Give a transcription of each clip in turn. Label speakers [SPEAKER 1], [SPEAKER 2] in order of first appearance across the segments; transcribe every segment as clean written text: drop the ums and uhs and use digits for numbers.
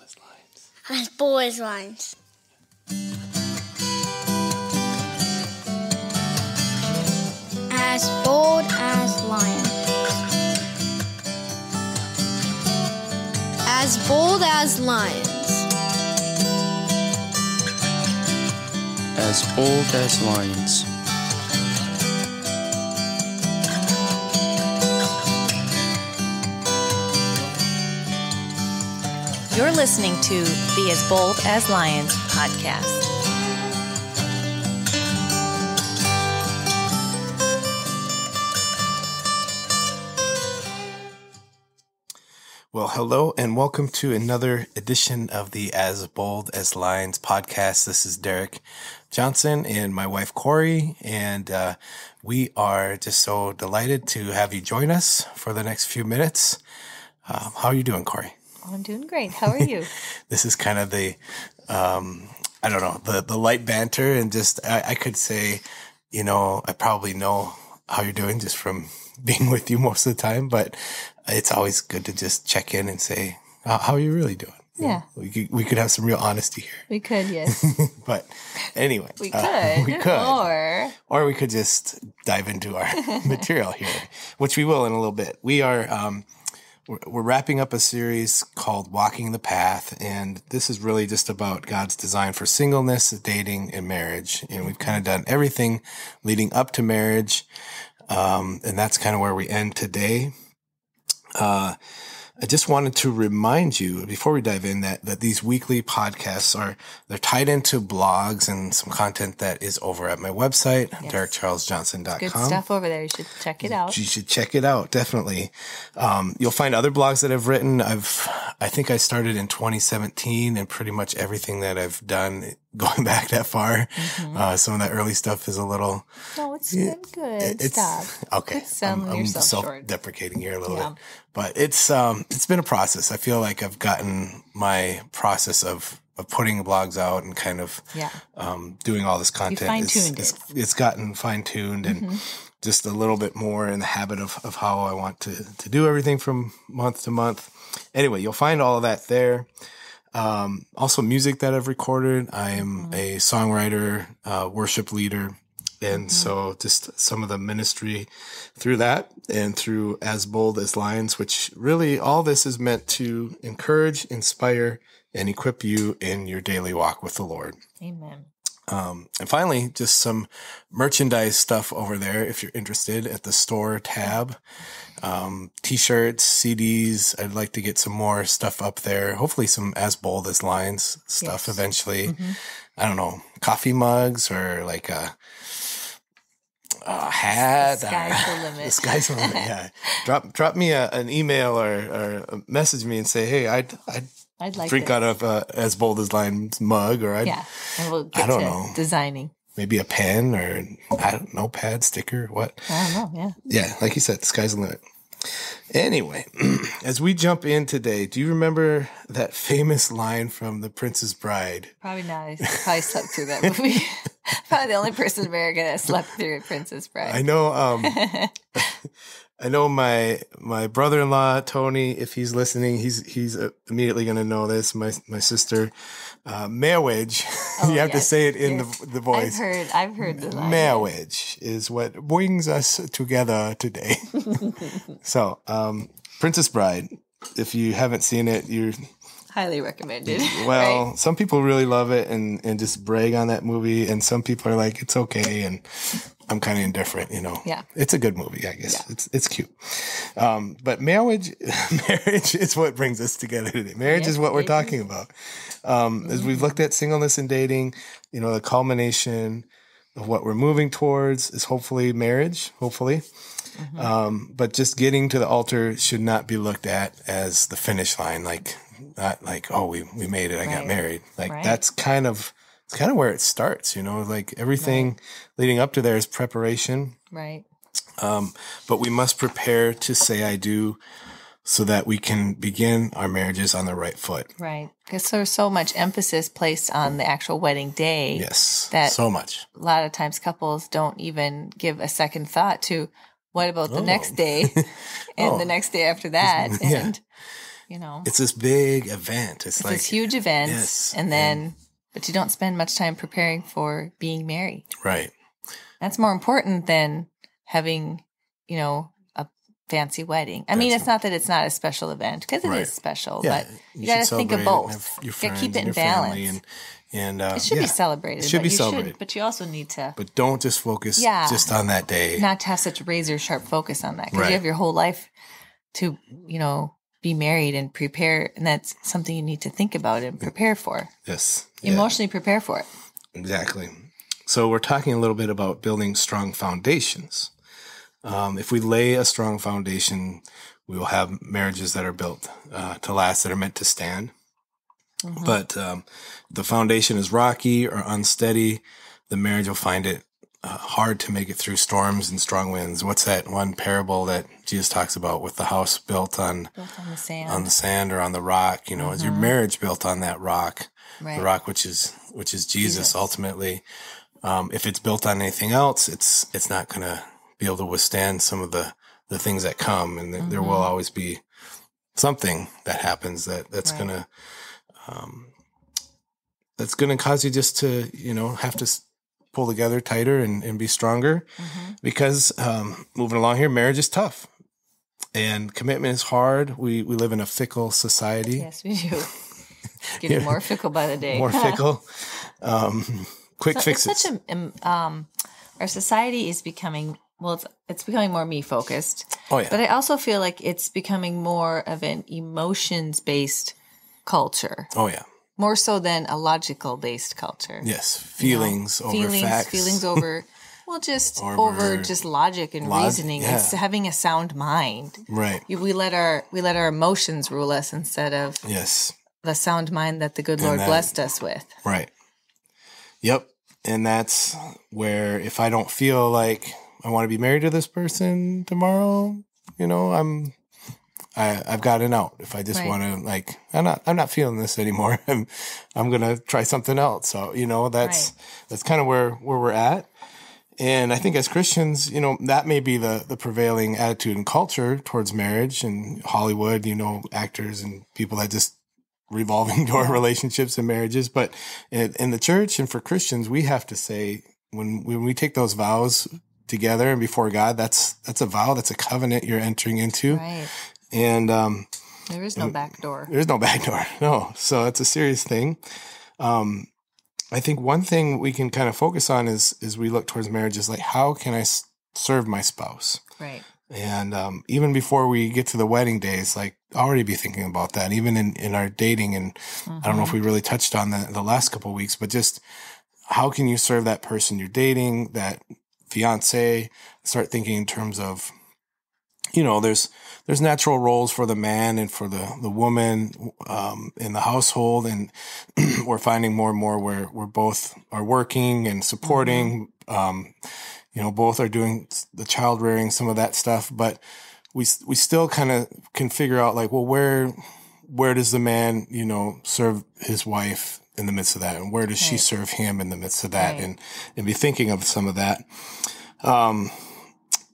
[SPEAKER 1] as lions.
[SPEAKER 2] As bold as lions. As bold as lions.
[SPEAKER 3] As bold as lions.
[SPEAKER 1] As bold as lions.
[SPEAKER 4] You're listening to the As Bold as Lions podcast.
[SPEAKER 5] Well, hello and welcome to another edition of the As Bold as Lions podcast. This is Derek Johnson and my wife Corey, and we are just so delighted to have you join us for the next few minutes. How are you doing, Corey?
[SPEAKER 4] I'm doing great. How are you?
[SPEAKER 5] This is kind of the, the light banter, and just I could say, I probably know how you're doing just from being with you most of the time, but it's always good to just check in and say, how are you really doing?
[SPEAKER 4] Yeah.
[SPEAKER 5] We could have some real honesty here.
[SPEAKER 4] We could, yes.
[SPEAKER 5] But anyway.
[SPEAKER 4] We could.
[SPEAKER 5] Or we could just dive into our material here, which we will in a little bit. We are, we're wrapping up a series called Walking the Path, and this is really just about God's design for singleness, dating, and marriage. And we've kind of done everything leading up to marriage, and that's kind of where we end today. I just wanted to remind you before we dive in that these weekly podcasts they're tied into blogs and some content that is over at my website, yes. DerekCharlesJohnson.com.
[SPEAKER 4] Good stuff over there. You should check it out.
[SPEAKER 5] You should check it out. Definitely. You'll find other blogs that I've written. I think I started in 2017, and pretty much everything that I've done going back that far. Mm-hmm. Some of that early stuff is a little.
[SPEAKER 4] No, it's good. Stop.
[SPEAKER 5] Okay.
[SPEAKER 4] I'm
[SPEAKER 5] self-deprecating here a little bit, but it's been a process. I feel like I've gotten my process of putting blogs out and kind of doing all this content. It's gotten fine-tuned and just a little bit more in the habit of how I want to do everything from month to month. Anyway, you'll find all of that there. Also music that I've recorded. I am a songwriter, worship leader. And so just some of the ministry through that and through As Bold as Lions, which really all this is meant to encourage, inspire, and equip you in your daily walk with the Lord.
[SPEAKER 4] Amen.
[SPEAKER 5] And finally, just some merchandise stuff over there if you're interested at the store tab. T-shirts, CDs. I'd like to get some more stuff up there. Hopefully some As Bold as Lions stuff eventually. Mm-hmm. I don't know, coffee mugs or like a hat.
[SPEAKER 4] The sky's the limit.
[SPEAKER 5] The sky's the limit, yeah. Drop me an email or message me and say, hey, I'd like drink out of As Bold as Lions mug, or and
[SPEAKER 4] we'll get to designing.
[SPEAKER 5] Maybe a pen or, I don't know, notepad, sticker, what?
[SPEAKER 4] I don't know, yeah.
[SPEAKER 5] Yeah, like you said, the sky's the limit. Anyway, as we jump in today, do you remember that famous line from The Princess Bride?
[SPEAKER 4] Probably not. I probably slept through that movie. Probably the only person in America that slept through Princess Bride.
[SPEAKER 5] I know. I know my brother-in-law Tony. If he's listening, he's immediately going to know this. My sister, marriage. You have to say it in the voice.
[SPEAKER 4] I've heard the line.
[SPEAKER 5] Marriage is what brings us together today. So, Princess Bride. If you haven't seen it, you're
[SPEAKER 4] highly recommended.
[SPEAKER 5] Well,
[SPEAKER 4] right?
[SPEAKER 5] Some people really love it and just brag on that movie, and some people are like, it's okay, and I'm kind of indifferent, Yeah. It's a good movie, I guess. Yeah. It's cute. But marriage is what brings us together today. Marriage is what we're talking about. As we've looked at singleness and dating, the culmination of what we're moving towards is hopefully marriage, hopefully. But just getting to the altar should not be looked at as the finish line, not like, oh, we made it, I got married. That's kind of where it starts, like everything leading up to there is preparation.
[SPEAKER 4] Right.
[SPEAKER 5] But we must prepare to say I do so that we can begin our marriages on the right foot.
[SPEAKER 4] Right. Because there's so much emphasis placed on the actual wedding day.
[SPEAKER 5] Yes.
[SPEAKER 4] That
[SPEAKER 5] so much.
[SPEAKER 4] A lot of times couples don't even give a second thought to what about the next day and the next day after that.
[SPEAKER 5] Yeah. it's this big event. It's like
[SPEAKER 4] this huge event.
[SPEAKER 5] Yes.
[SPEAKER 4] And then, but you don't spend much time preparing for being married.
[SPEAKER 5] Right.
[SPEAKER 4] That's more important than having, a fancy wedding. I mean, it's not that it's not a special event, because it is special, but you got to think of both. You got to keep it in balance.
[SPEAKER 5] And
[SPEAKER 4] it should be celebrated.
[SPEAKER 5] It should be celebrated.
[SPEAKER 4] But you also need to.
[SPEAKER 5] But don't just focus just on that day.
[SPEAKER 4] Not to have such a razor sharp focus on that, because you have your whole life to, be married and prepare. And that's something you need to think about and prepare for.
[SPEAKER 5] Yes.
[SPEAKER 4] Emotionally prepare for it.
[SPEAKER 5] Exactly. So we're talking a little bit about building strong foundations. If we lay a strong foundation, we will have marriages that are built to last, that are meant to stand. Mm-hmm. But the foundation is rocky or unsteady, the marriage will find it hard to make it through storms and strong winds. What's that one parable that Jesus talks about with the house built on the sand or on the rock? Is your marriage built on that rock, the rock which is Jesus ultimately? If it's built on anything else, it's not going to be able to withstand some of the things that come, and there will always be something that happens that's going to cause you just to have to pull together tighter and be stronger, because moving along here, marriage is tough and commitment is hard. We live in a fickle society.
[SPEAKER 4] Yes, we do. It's getting more fickle by the day.
[SPEAKER 5] More fickle. Quick fixes.
[SPEAKER 4] Our society is becoming, it's becoming more me focused.
[SPEAKER 5] Oh yeah.
[SPEAKER 4] But I also feel like it's becoming more of an emotions based culture.
[SPEAKER 5] Oh yeah.
[SPEAKER 4] More so than a logical based culture.
[SPEAKER 5] Yes. Feelings over facts.
[SPEAKER 4] Feelings over, over just logic and reasoning. Yeah. It's having a sound mind.
[SPEAKER 5] Right.
[SPEAKER 4] We let our emotions rule us instead of the sound mind that the good Lord blessed us with. Right.
[SPEAKER 5] Yep. And that's where, if I don't feel like I want to be married to this person tomorrow, I've got an out. If I just want to, I'm not feeling this anymore. I'm going to try something else. So, that's kind of where we're at. And I think as Christians, that may be the prevailing attitude and culture towards marriage and Hollywood, actors and people that just revolving door relationships and marriages. But in the church and for Christians, we have to say, when we take those vows together and before God, that's a vow, that's a covenant you're entering into.
[SPEAKER 4] Right.
[SPEAKER 5] And
[SPEAKER 4] there is no back door.
[SPEAKER 5] There's no back door. No. So it's a serious thing. I think one thing we can kind of focus on is we look towards marriage is like, how can I serve my spouse?
[SPEAKER 4] Right.
[SPEAKER 5] And even before we get to the wedding days, already be thinking about that, even in our dating. And I don't know if we really touched on that the last couple of weeks, but just how can you serve that person you're dating, that fiance? Start thinking in terms of, there's natural roles for the man and for the woman in the household, and we're finding more and more where we're both are working and supporting. Both are doing the child rearing, some of that stuff, but we still kind of can figure out where does the man serve his wife in the midst of that, and where does she serve him in the midst of that, and be thinking of some of that.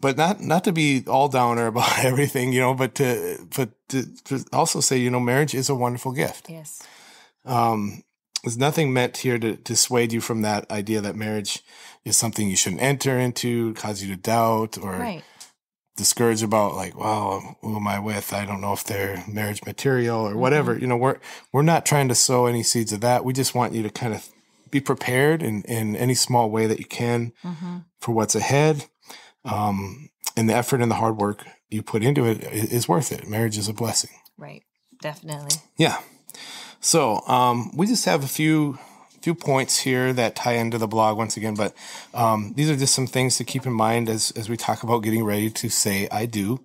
[SPEAKER 5] But not to be all downer about everything, but to also say, marriage is a wonderful gift.
[SPEAKER 4] Yes.
[SPEAKER 5] There's nothing meant here to dissuade you from that idea that marriage is something you shouldn't enter into, cause you to doubt or discourage about wow, who am I with? I don't know if they're marriage material or whatever. We're not trying to sow any seeds of that. We just want you to kind of be prepared in any small way that you can for what's ahead. And the effort and the hard work you put into it is worth it. Marriage is a blessing.
[SPEAKER 4] Right. Definitely.
[SPEAKER 5] Yeah. So, we just have a few points here that tie into the blog once again, but, these are just some things to keep in mind as we talk about getting ready to say, I do.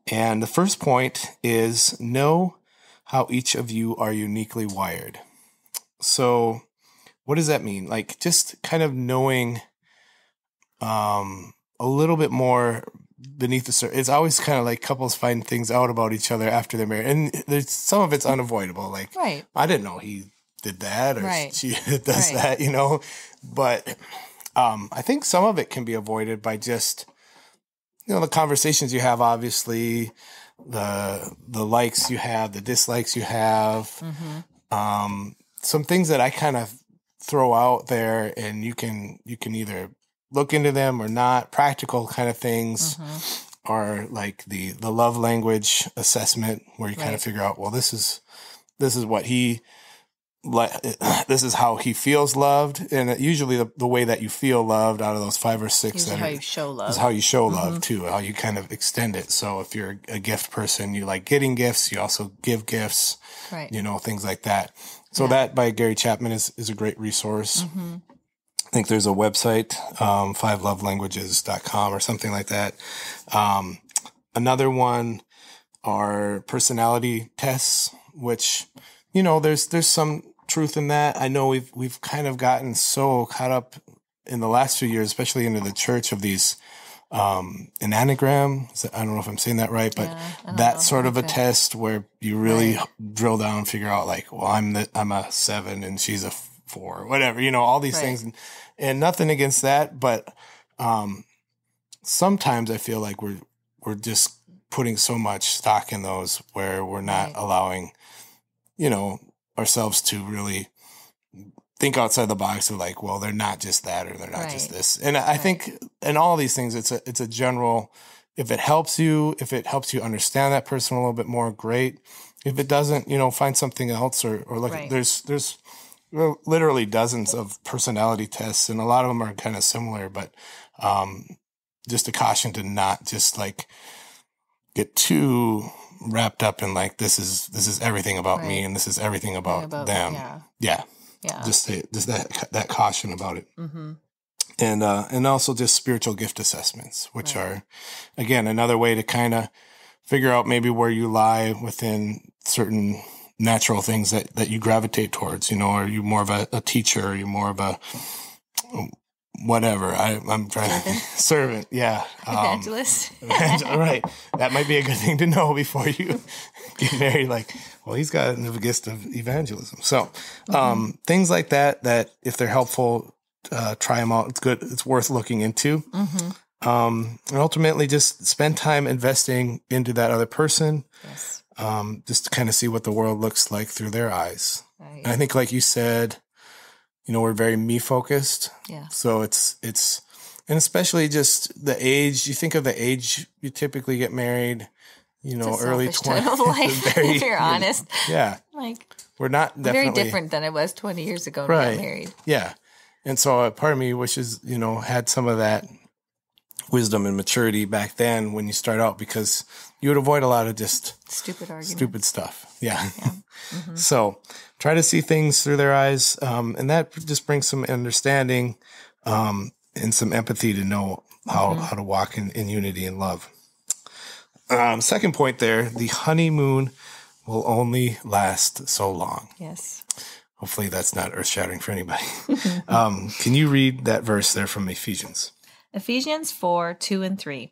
[SPEAKER 5] And the first point is know how each of you are uniquely wired. So what does that mean? Just kind of knowing, a little bit more beneath the surface. It's always kind of like couples find things out about each other after they're married. And there's some of it's unavoidable. I didn't know he did that or she does that, But I think some of it can be avoided by just, the conversations you have, obviously, the likes you have, the dislikes you have, some things that I kind of throw out there, and you can either look into them or not. Practical kind of things are like the love language assessment, where you kind of figure out, well, this is what this is how he feels loved, and usually the way that you feel loved out of those 5 or 6
[SPEAKER 4] is how you show love.
[SPEAKER 5] Is how you show love too, how you kind of extend it. So if you're a gift person, you like getting gifts, you also give gifts, things like that. So that by Gary Chapman is a great resource. I think there's a website, 5lovelanguages.com or something like that. Another one are personality tests, which, there's some truth in that. I know we've kind of gotten so caught up in the last few years, especially into the church, of these an anagram. I don't know if I'm saying that right, but that sort of a test where you really drill down and figure out, like, well, I'm a 7 and she's a 4, whatever, all these things, and nothing against that, but sometimes I feel like we're just putting so much stock in those where we're not allowing ourselves to really think outside the box of, like, well, they're not just that, or they're not just this. And I think in all these things, it's a general, if it helps you understand that person a little bit more, great. If it doesn't, find something else, or look, there's literally dozens of personality tests, and a lot of them are kind of similar, but just a caution to not just like get too wrapped up in, like, this is everything about me, and this is everything about them. Yeah. Just that caution about it. And also just spiritual gift assessments, which are, again, another way to kind of figure out maybe where you lie within certain natural things that you gravitate towards. Are you more of a teacher? Are you more of a whatever? I'm trying to servant. Yeah.
[SPEAKER 4] Evangelist.
[SPEAKER 5] Right. That might be a good thing to know before you get married. Like, well, he's got a gift of evangelism. So, things like that if they're helpful, try them out. It's good. It's worth looking into. And ultimately just spend time investing into that other person. Yes. Just to kind of see what the world looks like through their eyes. Right. And I think, like you said, we're very me focused. Yeah. So it's, and especially just the age, you think of the age you typically get married, early 20s.
[SPEAKER 4] If you're honest.
[SPEAKER 5] Yeah.
[SPEAKER 4] Like,
[SPEAKER 5] we're not
[SPEAKER 4] very different than I was 20 years ago when I got married.
[SPEAKER 5] Yeah. And so a part of me wishes, had some of that wisdom and maturity back then when you start out, because you would avoid a lot of just stupid stuff. Yeah. So try to see things through their eyes. And that just brings some understanding, and some empathy to know how to walk in unity and love. Second point there, the honeymoon will only last so long.
[SPEAKER 4] Yes.
[SPEAKER 5] Hopefully that's not earth-shattering for anybody. Can you read that verse there from Ephesians?
[SPEAKER 4] Ephesians 4:2-3.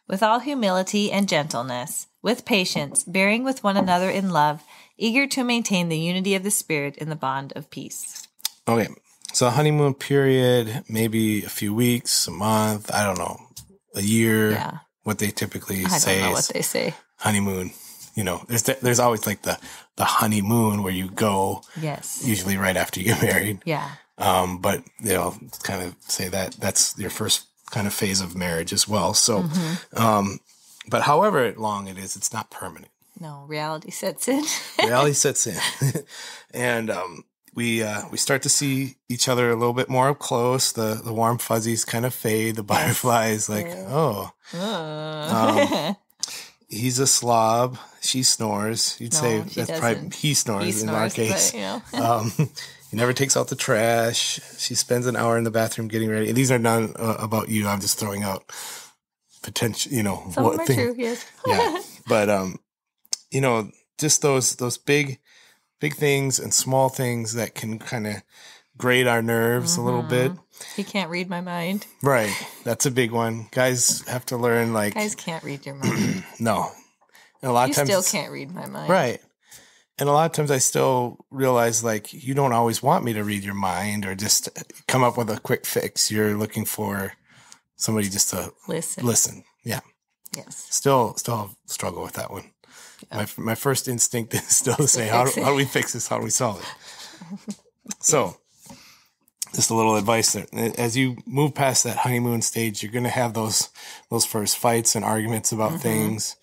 [SPEAKER 4] With all humility and gentleness, with patience, bearing with one another in love, eager to maintain the unity of the Spirit in the bond of peace.
[SPEAKER 5] Okay. So a honeymoon period, maybe a few weeks, a month, I don't know, a year. Yeah. What they typically say.
[SPEAKER 4] I don't know what they say.
[SPEAKER 5] Honeymoon. There's always like the honeymoon where you go.
[SPEAKER 4] Yes.
[SPEAKER 5] Usually right after you get married.
[SPEAKER 4] Yeah.
[SPEAKER 5] But kind of say that's your first kind of phase of marriage as well. So, but however long it is, it's not permanent.
[SPEAKER 4] No, reality sets in.
[SPEAKER 5] Reality sets in. And, we start to see each other a little bit more up close. The warm fuzzies kind of fade. The butterflies he's a slob. She snores. You'd say that's probably he snores in our case. But, he never takes out the trash. She spends an hour in the bathroom getting ready. And these are none about you. I'm just throwing out potential,
[SPEAKER 4] Some of them are true, yes.
[SPEAKER 5] Yeah. But, just those big things and small things that can kind of grate our nerves a little bit.
[SPEAKER 4] He can't read my mind.
[SPEAKER 5] Right. That's a big one. Guys have to learn,
[SPEAKER 4] guys can't read your mind.
[SPEAKER 5] No. And a lot of times
[SPEAKER 4] you still can't read my mind.
[SPEAKER 5] Right. And a lot of times I still realize, you don't always want me to read your mind or just come up with a quick fix. You're looking for somebody just to listen. Yeah.
[SPEAKER 4] Yes.
[SPEAKER 5] Still struggle with that one. My first instinct is still to say, how do we fix this? How do we solve it? So, just a little advice there. As you move past that honeymoon stage, you're going to have those first fights and arguments about things,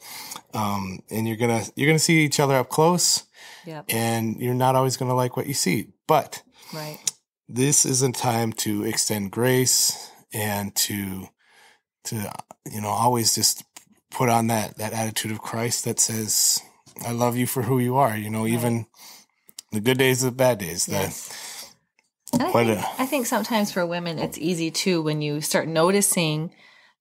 [SPEAKER 5] and you're gonna see each other up close. Yep. And you're not always going to like what you see, but this is a time to extend grace and to always just put on that attitude of Christ that says, I love you for who you are, even the good days, the bad days.
[SPEAKER 4] Yes. I think sometimes for women, it's easy too, when you start noticing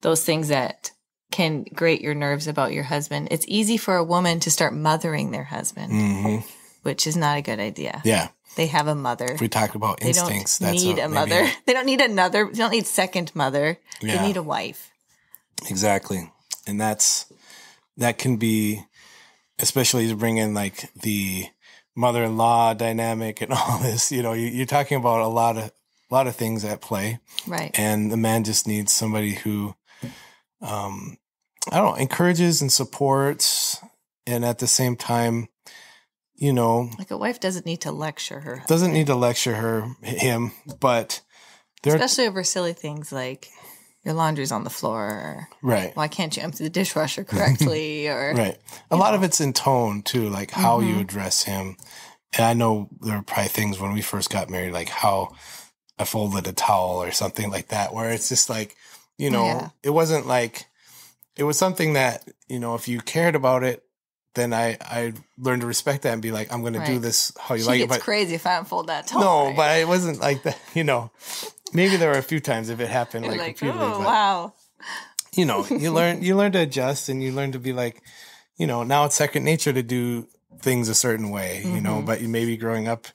[SPEAKER 4] those things that can grate your nerves about your husband. It's easy for a woman to start mothering their husband, which is not a good idea.
[SPEAKER 5] Yeah.
[SPEAKER 4] They have a mother.
[SPEAKER 5] If we talk about instincts,
[SPEAKER 4] they don't need a mother. They don't need another. They don't need second mother. Yeah. They need a wife.
[SPEAKER 5] Exactly. And that can be, especially to bring in like the mother-in-law dynamic and all this, you're talking about a lot of things at play.
[SPEAKER 4] Right.
[SPEAKER 5] And the man just needs somebody who, encourages and supports, and at the same time,
[SPEAKER 4] like a wife doesn't need to lecture her husband.
[SPEAKER 5] Doesn't need to lecture him, but
[SPEAKER 4] especially over silly things like your laundry's on the floor, or
[SPEAKER 5] right.
[SPEAKER 4] Why can't you empty the dishwasher correctly? Or
[SPEAKER 5] right. A lot of it's in tone too, like how you address him. And I know there were probably things when we first got married, like how I folded a towel or something like that, where it's just like, it wasn't like, it was something that, if you cared about it, then I learned to respect that and be like, I'm going to do this how you like it.
[SPEAKER 4] It's crazy if I don't fold that towel.
[SPEAKER 5] No, but it wasn't like that, Maybe there were a few times if it happened like repeatedly.
[SPEAKER 4] Oh, wow.
[SPEAKER 5] You learn to adjust, and you learn to be like, now it's second nature to do things a certain way, but maybe growing up,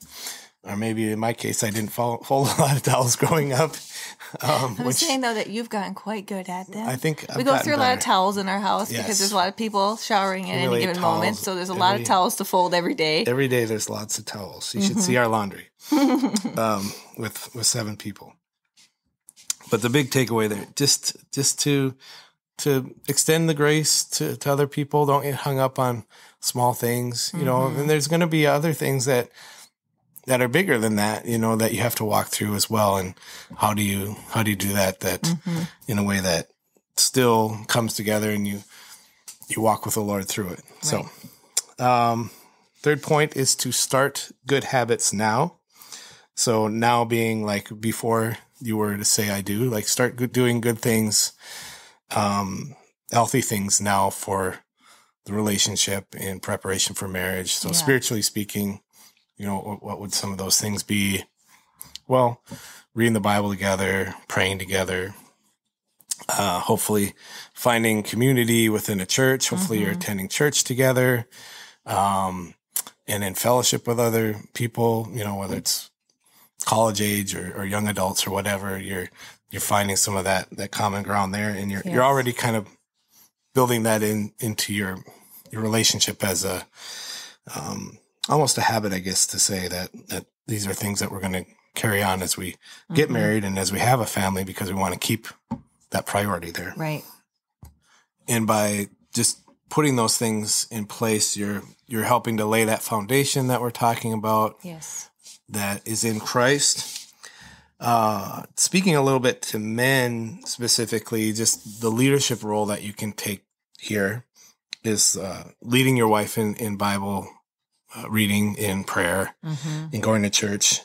[SPEAKER 5] or maybe in my case, I didn't fold a lot of towels growing up.
[SPEAKER 4] I'm saying though that you've gotten quite good at that.
[SPEAKER 5] I think
[SPEAKER 4] we go through a lot of towels in our house because there's a lot of people showering at any given moment. So there's a lot of towels to fold every day.
[SPEAKER 5] Every day there's lots of towels. You should see our laundry with 7 people. But the big takeaway there, just to extend the grace to other people. Don't get hung up on small things, and there's going to be other things that are bigger than that, that you have to walk through as well. And how do you do that in a way that still comes together and you walk with the Lord through it. Right. So, third point is to start good habits now. So now being like before you were to say I do, like start doing good things, healthy things now for the relationship in preparation for marriage. So spiritually speaking, what would some of those things be? Well, reading the Bible together, praying together, hopefully finding community within a church. Hopefully you're attending church together, and in fellowship with other people, whether it's college age or young adults or whatever, you're finding some of that common ground there, and you're already kind of building that into your relationship as a, almost a habit, I guess, to say that these are things that we're going to carry on as we get married and as we have a family, because we want to keep that priority there.
[SPEAKER 4] Right.
[SPEAKER 5] And by just putting those things in place, you're helping to lay that foundation that we're talking about.
[SPEAKER 4] Yes.
[SPEAKER 5] That is in Christ. Speaking a little bit to men specifically, just the leadership role that you can take here is leading your wife in Bible reading, in prayer, and going to church.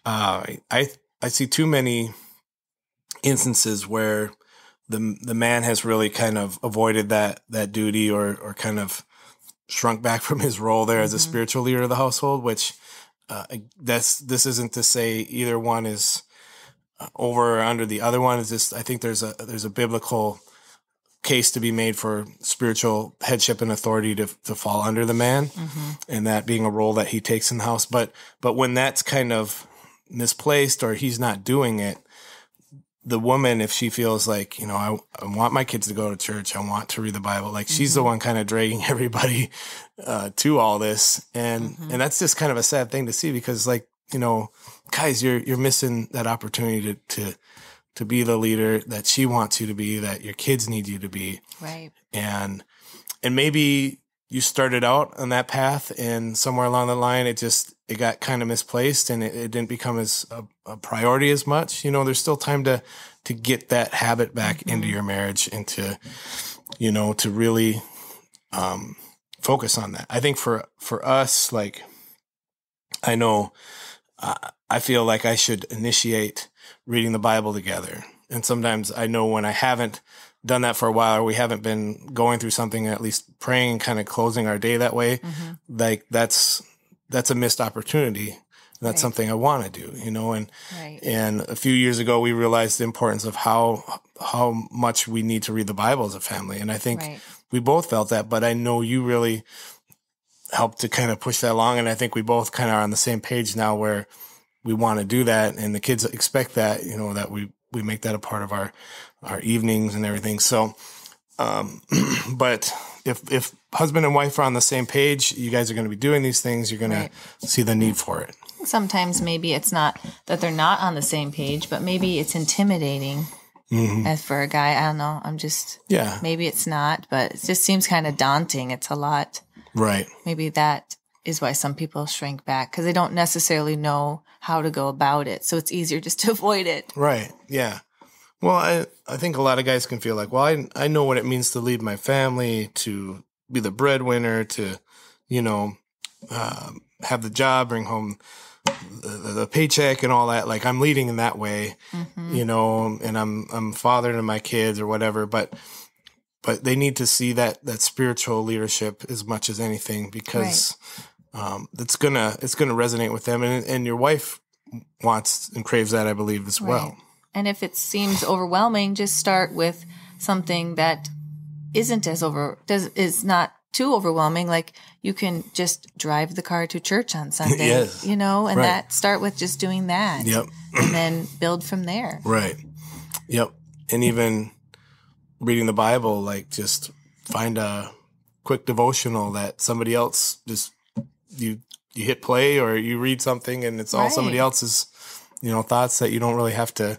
[SPEAKER 5] I see too many instances where the man has really kind of avoided that duty or kind of shrunk back from his role there as a spiritual leader of the household, which this isn't to say either one is over or under the other one. It's just, I think there's a biblical case to be made for spiritual headship and authority to fall under the man, and that being a role that he takes in the house. But when that's kind of misplaced or he's not doing it, the woman, if she feels like, I want my kids to go to church, I want to read the Bible, like she's the one kind of dragging everybody to all this. And that's just kind of a sad thing to see, because like, guys, you're missing that opportunity to be the leader that she wants you to be, that your kids need you to be.
[SPEAKER 4] Right.
[SPEAKER 5] And maybe you started out on that path, and somewhere along the line, it got kind of misplaced, and it didn't become as a priority as much. There's still time to get that habit back into your marriage, and to really focus on that. I think for us, like, I know I feel like I should initiate reading the Bible together. And sometimes I know when I haven't done that for a while, or we haven't been going through something, at least praying and kind of closing our day that way, like that's a missed opportunity. That's something I want to do, and a few years ago, we realized the importance of how much we need to read the Bible as a family. And I think we both felt that, but I know you really helped to kind of push that along. And I think we both kind of are on the same page now, where we want to do that. And the kids expect that, that we make that a part of our evenings and everything. So, but if husband and wife are on the same page, you guys are going to be doing these things. You're going to see the need for it.
[SPEAKER 4] Sometimes maybe it's not that they're not on the same page, but maybe it's intimidating. As for a guy, I don't know. Maybe it's not, but it just seems kind of daunting. It's a lot.
[SPEAKER 5] Right.
[SPEAKER 4] Maybe that is why some people shrink back, because they don't necessarily know how to go about it. So it's easier just to avoid it.
[SPEAKER 5] Right. Yeah. Well, I think a lot of guys can feel like, well, I know what it means to lead my family, to be the breadwinner, to, have the job, bring home the paycheck and all that. Like, I'm leading in that way, and I'm father to my kids or whatever, but they need to see that spiritual leadership as much as anything, because it's gonna resonate with them, and your wife wants and craves that, I believe, as well.
[SPEAKER 4] And if it seems overwhelming, just start with something that is not too overwhelming. Like, you can just drive the car to church on Sunday, and that start with just doing that.
[SPEAKER 5] Yep.
[SPEAKER 4] And then build from there.
[SPEAKER 5] Right. Yep. And even reading the Bible, like, just find a quick devotional that somebody else just, you hit play, or you read something and it's all somebody else's, thoughts, that you don't really have to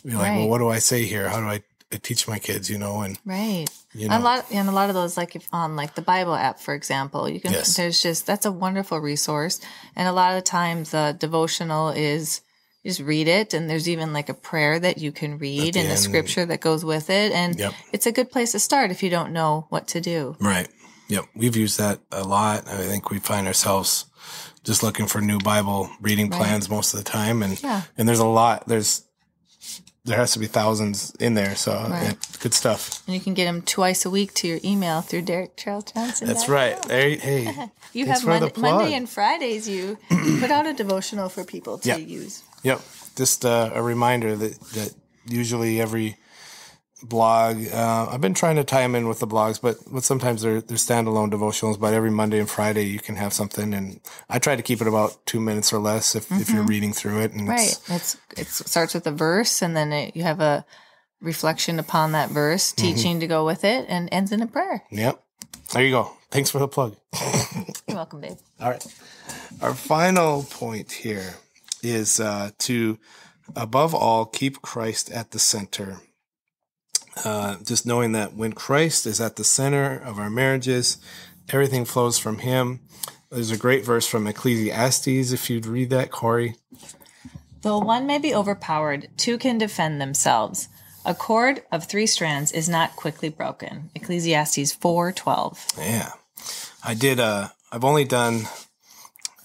[SPEAKER 5] be like, well, what do I say here? How do I teach my kids, and a lot of those, like, if on like the Bible app, for example, you can, that's a wonderful resource. And a lot of the times the devotional is, just read it, and there's even like a prayer that you can read and a scripture that goes with it. And it's a good place to start if you don't know what to do. Right. Yep. We've used that a lot. I think we find ourselves just looking for new Bible reading plans most of the time. And there's a lot. There has to be thousands in there. So good stuff.
[SPEAKER 4] And you can get them twice a week to your email through Derek Charles Johnson.
[SPEAKER 5] That's right. Hey,
[SPEAKER 4] you have Monday and Fridays. You put out a devotional for people to use.
[SPEAKER 5] Yep. Just a reminder that usually every blog, I've been trying to tie them in with the blogs, but sometimes they're standalone devotionals. But every Monday and Friday you can have something, and I try to keep it about 2 minutes or less if you're reading through it. And
[SPEAKER 4] it starts with a verse, and then you have a reflection upon that verse, teaching to go with it, and ends in a prayer.
[SPEAKER 5] Yep. There you go. Thanks for the plug.
[SPEAKER 4] You're welcome, Dave.
[SPEAKER 5] All right. Our final point here is to, above all, keep Christ at the center. Just knowing that when Christ is at the center of our marriages, everything flows from him. There's a great verse from Ecclesiastes, if you'd read that, Corey.
[SPEAKER 4] Though one may be overpowered, two can defend themselves. A cord of 3 strands is not quickly broken. Ecclesiastes 4:12.
[SPEAKER 5] Yeah. I've only done,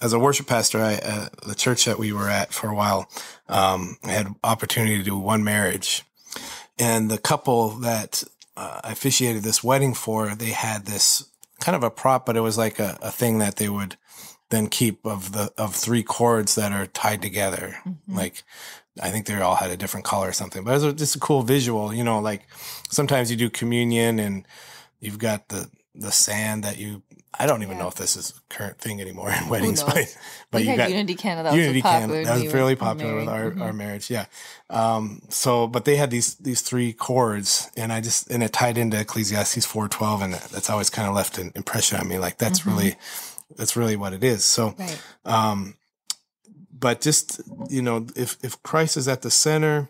[SPEAKER 5] as a worship pastor, the church that we were at for a while, I had opportunity to do one marriage. And the couple that I officiated this wedding for, they had this kind of a prop, but it was like a thing that they would then keep of 3 cords that are tied together. Like, I think they all had a different color or something, but it was just a cool visual, like sometimes you do communion and you've got the sand that I don't even know if this is a current thing anymore in weddings, but you got
[SPEAKER 4] Unity Canada. That
[SPEAKER 5] was fairly popular with our marriage. Yeah. But they had these 3 cords, and it tied into Ecclesiastes 4:12, and that's always kind of left an impression on me. Like, that's really what it is. So, but just, if Christ is at the center,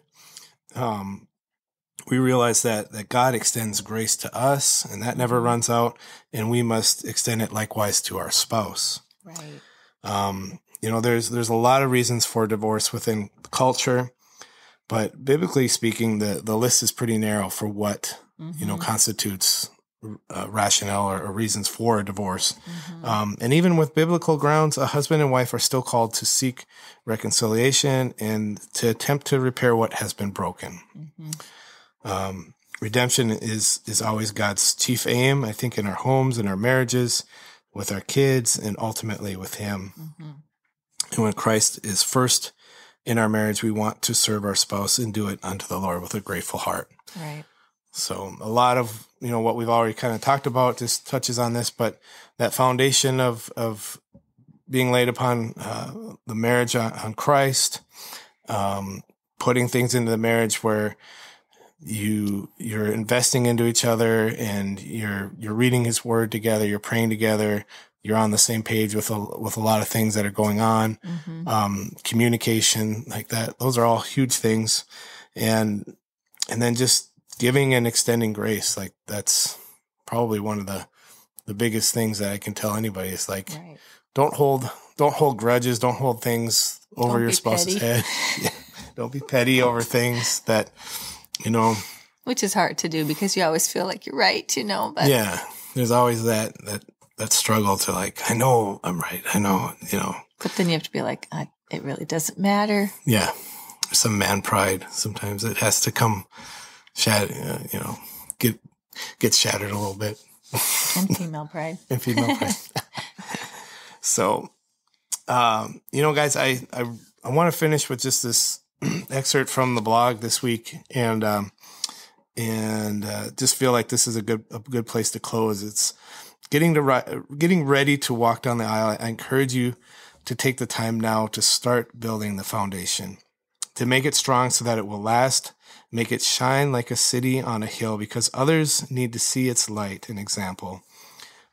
[SPEAKER 5] we realize that God extends grace to us, and that never runs out, and we must extend it likewise to our spouse.
[SPEAKER 4] Right.
[SPEAKER 5] There's a lot of reasons for divorce within culture, but biblically speaking, the list is pretty narrow for what, constitutes rationale or reasons for a divorce. And even with biblical grounds, a husband and wife are still called to seek reconciliation and to attempt to repair what has been broken. Redemption is always God's chief aim, I think, in our homes, in our marriages, with our kids, and ultimately with Him. And when Christ is first in our marriage, we want to serve our spouse and do it unto the Lord with a grateful heart.
[SPEAKER 4] Right.
[SPEAKER 5] So a lot of, what we've already kind of talked about just touches on this, but that foundation of being laid upon the marriage on Christ, putting things into the marriage where you're investing into each other and you're reading His Word together, you're praying together, you're on the same page with a lot of things that are going on, communication like that. Those are all huge things. And then just giving and extending grace, like that's probably one of the biggest things that I can tell anybody is like, don't hold grudges, don't hold things over your spouse's head. Don't be petty over things that,
[SPEAKER 4] which is hard to do because you always feel like you're right, but
[SPEAKER 5] yeah, there's always that struggle to like, I know I'm right. I know,
[SPEAKER 4] but then you have to be like, it really doesn't matter.
[SPEAKER 5] Yeah. Some man pride. Sometimes it has to come get shattered a little bit.
[SPEAKER 4] And female pride.
[SPEAKER 5] So, guys, I want to finish with just this excerpt from the blog this week, and just feel like this is a good place to close. It's getting ready to walk down the aisle. I encourage you to take the time now to start building the foundation, to make it strong so that it will last. Make it shine like a city on a hill because others need to see its light and example.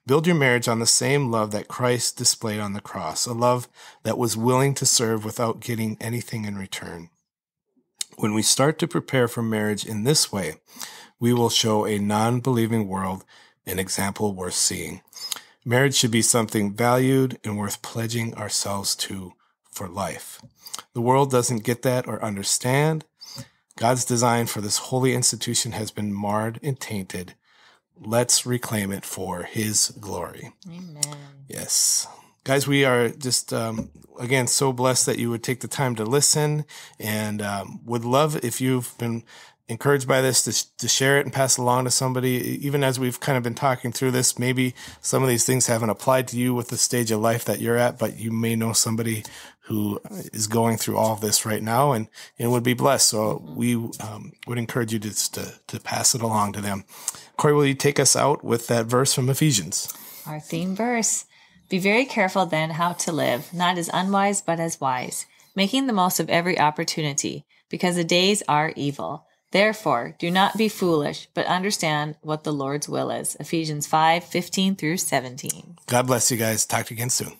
[SPEAKER 5] Build your marriage on the same love that Christ displayed on the cross, a love that was willing to serve without getting anything in return. When we start to prepare for marriage in this way, we will show a non-believing world an example worth seeing. Marriage should be something valued and worth pledging ourselves to for life. The world doesn't get that or understand. God's design for this holy institution has been marred and tainted. Let's reclaim it for His glory.
[SPEAKER 4] Amen.
[SPEAKER 5] Yes. Guys, we are just, again, so blessed that you would take the time to listen, and would love if you've been encouraged by this to share it and pass it along to somebody. Even as we've kind of been talking through this, maybe some of these things haven't applied to you with the stage of life that you're at, but you may know somebody who is going through all of this right now and would be blessed. So we would encourage you to pass it along to them. Corey, will you take us out with that verse from Ephesians?
[SPEAKER 4] Our theme verse. Be very careful then how to live, not as unwise, but as wise, making the most of every opportunity, because the days are evil. Therefore, do not be foolish, but understand what the Lord's will is. Ephesians 5:15-17.
[SPEAKER 5] God bless you guys. Talk to you again soon.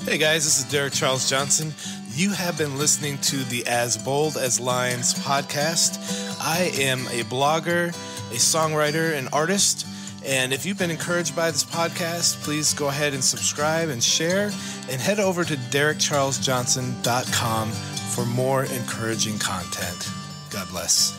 [SPEAKER 5] Hey guys, this is Derek Charles Johnson. You have been listening to the As Bold as Lions podcast. I am a blogger, a songwriter, an artist. And if you've been encouraged by this podcast, please go ahead and subscribe and share. And head over to DerekCharlesJohnson.com for more encouraging content. God bless.